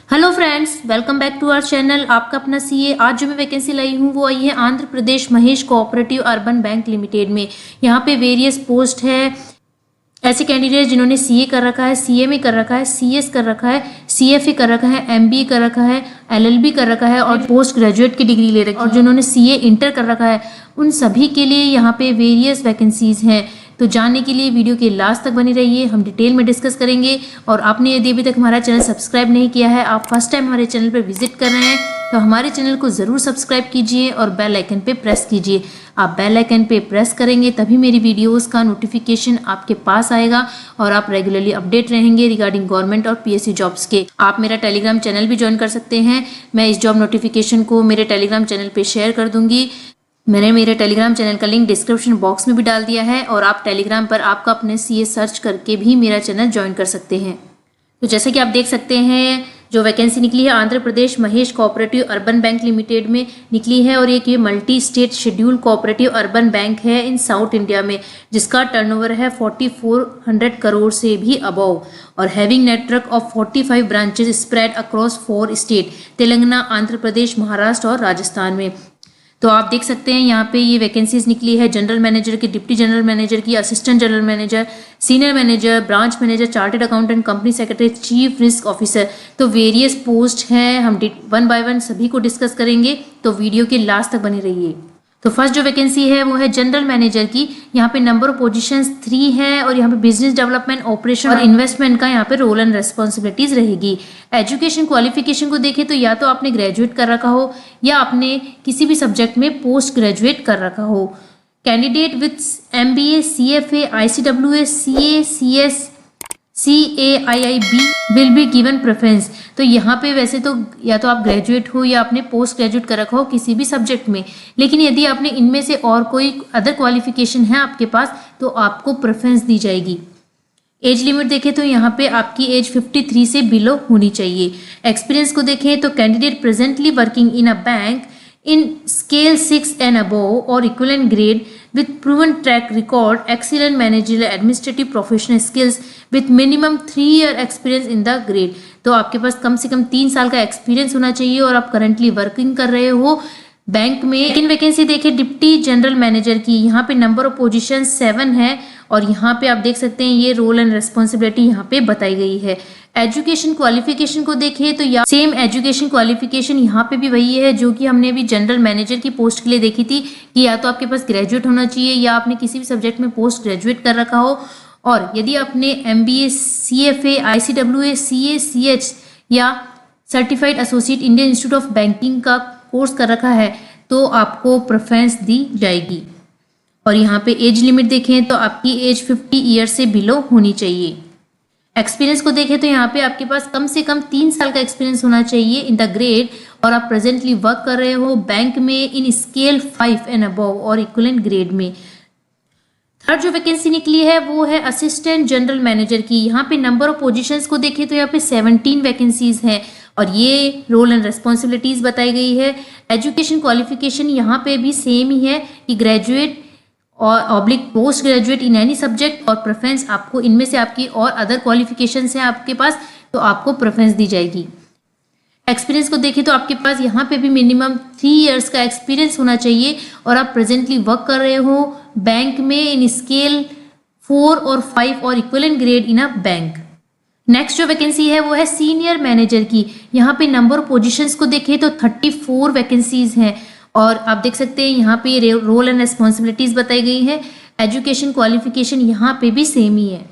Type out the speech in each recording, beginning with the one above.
Hello friends, welcome back to our channel. आपका अपना CA. आज जो मैं वैकेंसी लाई हूँ वो आई है Andhra Pradesh Mahesh cooperative urban bank limited में। यहाँ पे वेरियस पोस्ट है। ऐसे कैंडिडेट जिन्होंने सीए कर रखा है, सीएमए कर रखा है, सीएस कर रखा है, सीएफए कर रखा है, एमबीए कर रखा है, एलएलबी कर रखा है और पोस्ट ग्रेजुएट की डिग्री ले रखी है और जिन्होंने सीए इंटर कर रखा है, उन सभी के लिए यहाँ पे वेरियस वैकेंसीज हैं। तो जानने के लिए वीडियो के लास्ट तक बनी रहिए, हम डिटेल में डिस्कस करेंगे। और आपने यदि अभी तक हमारा चैनल सब्सक्राइब नहीं किया है, आप फर्स्ट टाइम हमारे चैनल पर विजिट कर रहे हैं, तो हमारे चैनल को ज़रूर सब्सक्राइब कीजिए और बेल आइकन पे प्रेस कीजिए। आप बेल आइकन पे प्रेस करेंगे तभी मेरी वीडियोस का नोटिफिकेशन आपके पास आएगा और आप रेगुलरली अपडेट रहेंगे रिगार्डिंग गवर्नमेंट और पीएससी जॉब्स के। आप मेरा टेलीग्राम चैनल भी ज्वाइन कर सकते हैं। मैं इस जॉब नोटिफिकेशन को मेरे टेलीग्राम चैनल पे शेयर कर दूंगी। मैंने मेरे टेलीग्राम चैनल का लिंक डिस्क्रिप्शन बॉक्स में भी डाल दिया है और आप टेलीग्राम पर आपका अपने सीए सर्च करके भी मेरा चैनल ज्वाइन कर सकते हैं। तो जैसे कि आप देख सकते हैं, जो वैकेंसी निकली है Andhra Pradesh Mahesh cooperative urban bank limited में निकली है और ये multi state schedule cooperative urban bank है इन साउथ इंडिया में, जिसका टर्नओवर है 4400 करोड़ से भी अबव और having network of 45 branches spread across 4 state Telangana, Andhra Pradesh, Maharashtra और राजस्थान में। तो आप देख सकते हैं यहाँ पे ये वैकेंसीज निकली है जनरल मैनेजर की, डिप्टी जनरल मैनेजर की, assistant general manager, senior manager, branch manager, chartered accountant, company secretary, chief risk officer. तो वेरियस पोस्ट हैं, हम वन बाय वन सभी को डिस्कस करेंगे, तो वीडियो के लास्ट तक बने रहिए। तो फर्स्ट जो वैकेंसी है वो है जनरल मैनेजर की। यहाँ पे नंबर ऑफ पोजीशंस 3 है और यहाँ पे बिजनेस डेवलपमेंट, ऑपरेशन और इन्वेस्टमेंट का यहाँ पे रोल एंड रेस्पॉन्सिबिलिटीज रहेगी। एजुकेशन क्वालिफिकेशन को देखें तो या तो आपने ग्रेजुएट कर रखा हो या आपने किसी भी सब्जेक्ट में पोस्ट ग्रेजुएट कर रखा हो। Candidate with MBA, CFA, ICWA, CA, CS, CAIIB will be given preference. तो यहाँ पे वैसे तो या तो आप ग्रेजुएट हो या आपने पोस्ट ग्रेजुएट कर रखा हो किसी भी सब्जेक्ट में, लेकिन यदि आपने इनमें से और कोई अदर क्वालिफिकेशन है आपके पास तो आपको प्रेफरेंस दी जाएगी। एज लिमिट देखें तो यहाँ पे आपकी एज 53 से बिलो होनी चाहिए। एक्सपीरियंस को देखें तो candidate presently working in a bank in scale 6 and above or equivalent grade with proven track record, excellent managerial administrative professional skills with minimum 3-year experience in the grade। तो आपके पास कम से कम 3 साल का एक्सपीरियंस होना चाहिए और आप करंटली वर्किंग कर रहे हो बैंक में। इन वैकेंसी देखें डिप्टी जनरल मैनेजर की, यहाँ पे नंबर ऑफ पोजीशन 7 है और यहाँ पे आप देख सकते हैं ये रोल एंड रेस्पॉन्सिबिलिटी यहाँ पे बताई गई है। एजुकेशन क्वालिफिकेशन को देखें तो या सेम एजुकेशन क्वालिफिकेशन यहाँ पे भी वही है जो कि हमने अभी जनरल मैनेजर की पोस्ट के लिए देखी थी कि या तो आपके पास ग्रेजुएट होना चाहिए या आपने किसी भी सब्जेक्ट में पोस्ट ग्रेजुएट कर रखा हो। और यदि आपने MBA, CFA, ICWA, CA, CH या certified associate Indian institute of banking का कोर्स कर रखा है तो आपको प्रेफरेंस दी जाएगी। और यहाँ पे एज लिमिट देखें तो आपकी एज 50 ईयर से बिलो होनी चाहिए। एक्सपीरियंस को देखें तो यहाँ पे आपके पास कम से कम 3 साल का एक्सपीरियंस होना चाहिए इन द ग्रेड और आप प्रेजेंटली वर्क कर रहे हो बैंक में इन स्केल 5 एंड अबव और इक्विवेलेंट ग्रेड में। थर्ड जो वैकेंसी निकली है वो है असिस्टेंट जनरल मैनेजर की। यहाँ पे नंबर ऑफ पोजीशंस को देखें तो यहाँ पे 17 वैकेंसीज हैं और ये रोल एंड रेस्पॉन्सिबिलिटीज बताई गई है। एजुकेशन क्वालिफिकेशन यहाँ पे भी सेम ही है कि ग्रेजुएट और oblique post graduate in any subject और प्रेफरेंस आपको इनमें से आपकी और अदर क्वालिफिकेशंस हैं आपके पास तो आपको प्रेफरेंस दी जाएगी। एक्सपीरियंस को देखें तो आपके पास यहाँ पे भी मिनिमम 3 इयर्स का एक्सपीरियंस होना चाहिए और आप प्रेजेंटली वर्क कर रहे हो बैंक में इन स्केल 4 और 5 और equivalent grade in a bank. Next जो वैकेंसी है वो है सीनियर मैनेजर की। यहाँ पे नंबर ऑफ पोजीशंस को देखें तो 34 वैकेंसीज हैं और आप देख सकते हैं यहाँ पे रोल एंड रेस्पॉन्सिबिलिटीज बताई गई है। एजुकेशन क्वालिफिकेशन यहाँ पे भी सेम ही है।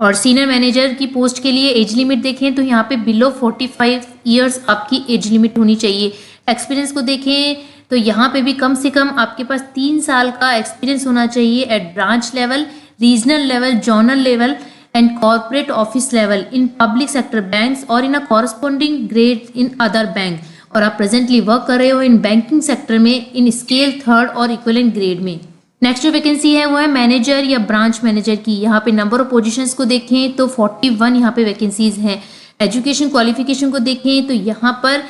और सीनियर मैनेजर की पोस्ट के लिए एज लिमिट देखें तो यहाँ पे बिलो 45 ईयर्स आपकी एज लिमिट होनी चाहिए। एक्सपीरियंस को देखें तो यहाँ पे भी कम से कम आपके पास 3 साल का एक्सपीरियंस होना चाहिए at branch level, regional level, zonal level and corporate office level in public sector banks और in a corresponding grade in other bank. और आप प्रेजेंटली वर्क कर रहे हो इन बैंकिंग सेक्टर में इन स्केल 3rd और इक्विवेलेंट ग्रेड में। Next जो वैकेंसी है वो है मैनेजर या ब्रांच मैनेजर की। यहाँ पे नंबर ऑफ पोजीशंस को देखें तो 41 यहाँ पे वैकेंसीज हैं। एजुकेशन क्वालिफिकेशन को देखें तो यहाँ पर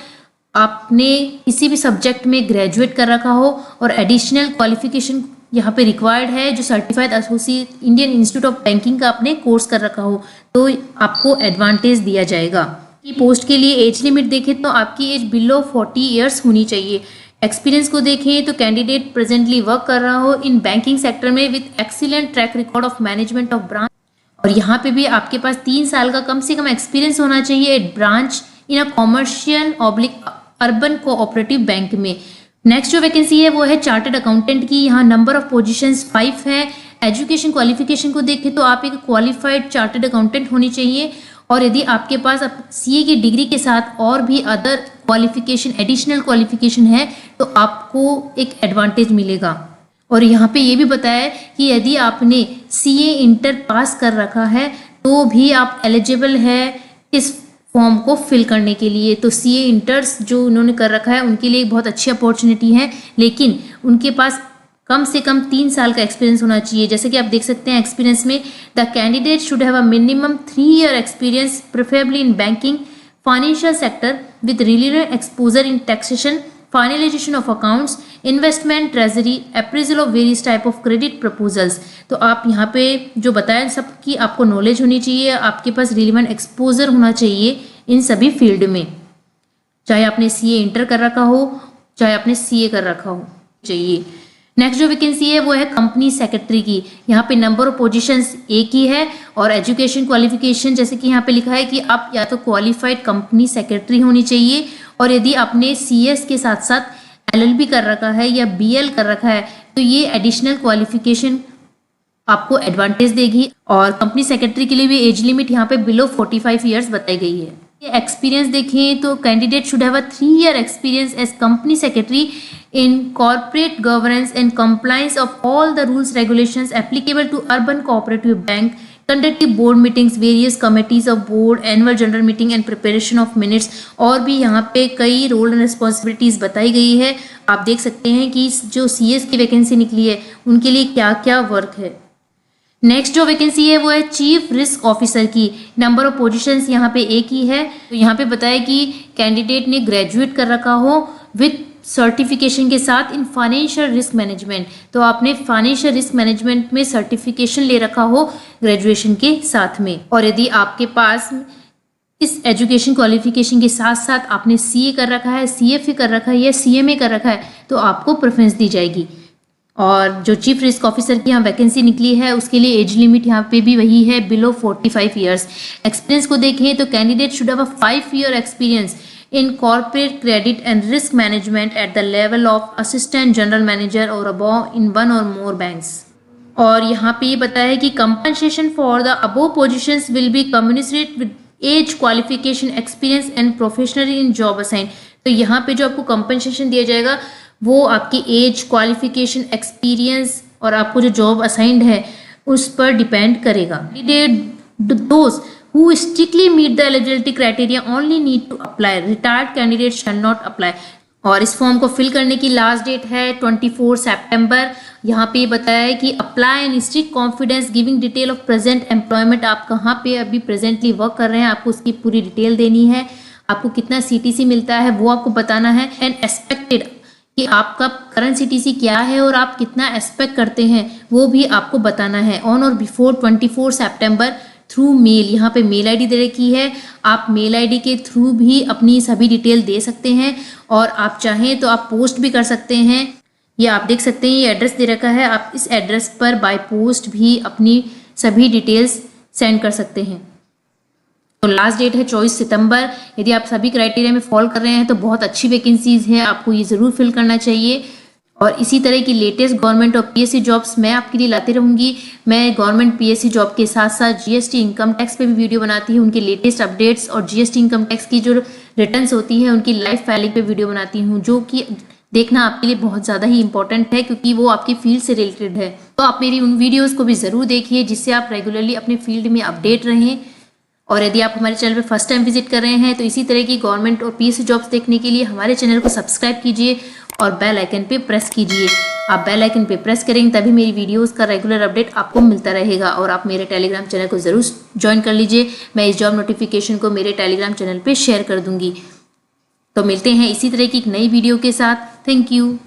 आपने किसी भी सब्जेक्ट में ग्रेजुएट कर रखा हो और एडिशनल क्वालिफिकेशन यहाँ पे रिक्वायर्ड है जो certified associate Indian institute of banking का आपने कोर्स कर रखा हो, तो आपको एडवांटेज दिया जाएगा। की पोस्ट के लिए एज लिमिट देखें तो आपकी एज बिलो 40 ईयर्स होनी चाहिए। एक्सपीरियंस को देखें तो कैंडिडेट प्रेजेंटली वर्क कर रहा हो इन बैंकिंग सेक्टर में with excellent track record of management of branch, और यहाँ पे भी आपके पास 3 साल का कम से कम एक्सपीरियंस होना चाहिए at branch in a commercial oblique urban cooperative bank में। नेक्स्ट जो वैकेंसी है वो है चार्टर्ड अकाउंटेंट की। यहाँ नंबर ऑफ पोजीशंस 5 है। एजुकेशन क्वालिफिकेशन को देखें तो आप एक क्वालिफाइड चार्टर्ड अकाउंटेंट होनी चाहिए, और यदि आपके पास सीए की डिग्री के साथ और भी अदर क्वालिफिकेशन एडिशनल क्वालिफिकेशन है तो आपको एक एडवांटेज मिलेगा। और यहाँ पे ये भी बताया है कि यदि आपने सीए इंटर पास कर रखा है तो भी आप एलिजिबल है इस फॉर्म को फिल करने के लिए। तो सीए इंटर्स जो उन्होंने कर रखा है उनके लिए एक बहुत अच्छी अपॉर्चुनिटी है, लेकिन उनके पास कम से कम 3 साल का एक्सपीरियंस होना चाहिए। जैसे कि आप देख सकते हैं एक्सपीरियंस में the candidate should have a minimum 3 year experience preferably in banking financial sector with related exposure in taxation, finalisation of accounts, investment, treasury, appraisal of various type of credit proposals. तो आप यहाँ पे जो बताया सबकी आपको knowledge होनी चाहिए, आपके पास रिलेवेंट एक्सपोजर होना चाहिए इन सभी फील्ड में, चाहे आपने सीए इंटर कर रखा हो चाहे आपने सीए कर रखा हो चाहिए। नेक्स्ट जो वैकेंसी है वो है कंपनी सेक्रेटरी की। यहाँ पे नंबर ऑफ पोजीशंस एक ही है, और एजुकेशन क्वालिफिकेशन जैसे कि यहाँ पे लिखा है कि आप या तो क्वालिफाइड कंपनी सेक्रेटरी होनी चाहिए, और यदि आपने सीएस के साथ साथ एलएलबी कर रखा है या बीएल कर रखा है तो ये एडिशनल क्वालिफिकेशन आपको एडवांटेज देगी। और कंपनी सेक्रेटरी के लिए भी एज लिमिट यहाँ पे बिलो 45 ईयर्स बताई गई है। एक्सपीरियंस देखें तो candidate should have a 3 year experience as company secretary in corporate governance and compliance of all the rules regulations applicable to urban cooperative bank, conducting board meetings, various committees of board, annual general meeting and preparation of minutes। और भी यहाँ पे कई role and responsibilities बताई गई है। आप देख सकते हैं कि जो सीएस की वैकेंसी निकली है उनके लिए क्या क्या वर्क है। नेक्स्ट जो वैकेंसी है वो है चीफ रिस्क ऑफिसर की। नंबर ऑफ पोजीशंस यहाँ पे एक ही है। तो यहाँ पे बताया कि कैंडिडेट ने ग्रेजुएट कर रखा हो विथ सर्टिफिकेशन के साथ इन फाइनेंशियल रिस्क मैनेजमेंट। तो आपने फाइनेंशियल रिस्क मैनेजमेंट में सर्टिफिकेशन ले रखा हो ग्रेजुएशन के साथ में, और यदि आपके पास इस एजुकेशन क्वालिफिकेशन के साथ साथ आपने सीए कर रखा है, सीएफए कर रखा है या सीएमए कर रखा है तो आपको प्रेफरेंस दी जाएगी। और जो चीफ रिस्क ऑफिसर की यहाँ वैकेंसी निकली है उसके लिए एज लिमिट यहाँ पे भी वही है बिलो 45 ईयर्स। एक्सपीरियंस को देखें तो candidate should have a 5 year experience in corporate credit and risk management at the level of assistant general manager or above in one or more banks। और यहाँ पे ये बताया है कि compensation for the above positions will be commensurate with age, qualification, experience and professionally in job assigned। तो यहाँ पे जो आपको compensation दिया जाएगा वो आपकी एज, क्वालिफिकेशन, एक्सपीरियंस और आपको जो जॉब असाइंड है उस पर डिपेंड करेगा। Those who strictly meet the eligibility criteria only need to apply, retired candidates shall not apply। और इस फॉर्म को फिल करने की लास्ट डेट है 24 सितंबर। यहाँ पे बताया है कि apply in strict confidence giving detail of present employment. आप कहाँ पे अभी प्रेजेंटली वर्क कर रहे हैं आपको उसकी पूरी डिटेल देनी है, आपको कितना सीटीसी मिलता है वो आपको बताना है, एंड एक्सपेक्टेड कि आपका करंट सीटीसी क्या है और आप कितना एक्सपेक्ट करते हैं वो भी आपको बताना है। ऑन और बिफोर 24 सितंबर थ्रू मेल। यहाँ पे मेल आईडी दे रखी है, आप मेल आईडी के थ्रू भी अपनी सभी डिटेल दे सकते हैं, और आप चाहें तो आप पोस्ट भी कर सकते हैं। ये आप देख सकते हैं ये एड्रेस दे रखा है, आप इस एड्रेस पर बाय पोस्ट भी अपनी सभी डिटेल्स सेंड कर सकते हैं। तो लास्ट डेट है 24 सितंबर। यदि आप सभी क्राइटेरिया में फॉलो कर रहे हैं तो बहुत अच्छी वैकेंसीज है, आपको ये ज़रूर फिल करना चाहिए। और इसी तरह की लेटेस्ट गवर्नमेंट और पीएससी जॉब्स मैं आपके लिए लाती रहूँगी। मैं गवर्नमेंट पीएससी जॉब के साथ साथ जीएसटी इनकम टैक्स पे भी वीडियो बनाती हूँ, उनके लेटेस्ट अपडेट्स और जीएसटी इनकम टैक्स की जो रिटर्न्स होती है उनकी लाइव फाइलिंग पे वीडियो बनाती हूँ, जो कि देखना आपके लिए बहुत ज़्यादा ही इंपॉर्टेंट है क्योंकि वो आपकी फील्ड से रिलेटेड है। तो आप मेरी उन वीडियोज़ को भी ज़रूर देखिए जिससे आप रेगुलरली अपने फील्ड में अपडेट रहें। और यदि आप हमारे चैनल पर फर्स्ट टाइम विजिट कर रहे हैं तो इसी तरह की गवर्नमेंट और पीएससी जॉब्स देखने के लिए हमारे चैनल को सब्सक्राइब कीजिए और बेल आइकन पे प्रेस कीजिए। आप बेल आइकन पे प्रेस करेंगे तभी मेरी वीडियोस का रेगुलर अपडेट आपको मिलता रहेगा। और आप मेरे टेलीग्राम चैनल को ज़रूर ज्वाइन कर लीजिए, मैं इस जॉब नोटिफिकेशन को मेरे टेलीग्राम चैनल पे शेयर कर दूंगी। तो मिलते हैं इसी तरह की एक नई वीडियो के साथ। Thank you.